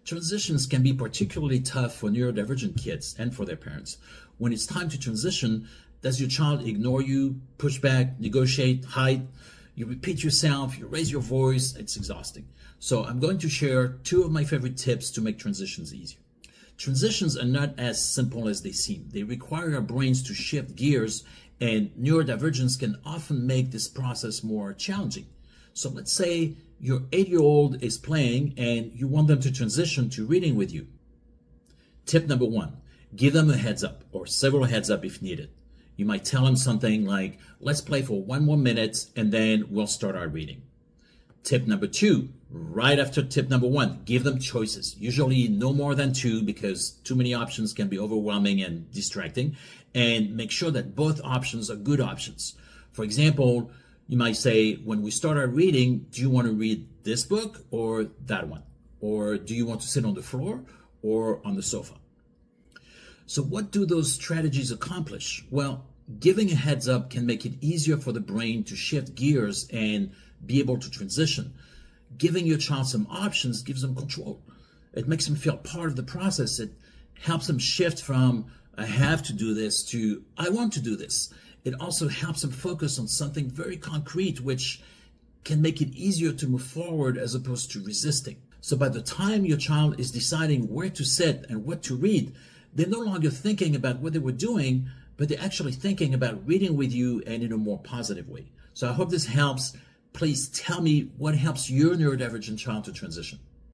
Transitions can be particularly tough for neurodivergent kids and for their parents. When it's time to transition, does your child ignore you, push back, negotiate, hide? You repeat yourself, you raise your voice, it's exhausting. So I'm going to share 2 of my favorite tips to make transitions easier. Transitions are not as simple as they seem. They require our brains to shift gears, and neurodivergence can often make this process more challenging. So let's say your 8-year-old is playing and you want them to transition to reading with you. Tip number 1, give them a heads up or several heads up if needed. You might tell them something like, let's play for 1 more minute and then we'll start our reading. Tip number 2, right after tip number 1, give them choices. Usually no more than 2 because too many options can be overwhelming and distracting. And make sure that both options are good options. For example, you might say, when we start our reading, do you want to read this book or that one? Or do you want to sit on the floor or on the sofa? So what do those strategies accomplish? Well, giving a heads up can make it easier for the brain to shift gears and be able to transition. Giving your child some options gives them control. It makes them feel part of the process. It helps them shift from I have to do this to I want to do this. It also helps them focus on something very concrete, which can make it easier to move forward as opposed to resisting. So by the time your child is deciding where to sit and what to read, they're no longer thinking about what they were doing, but they're actually thinking about reading with you and in a more positive way. So I hope this helps. Please tell me what helps your neurodivergent child to transition.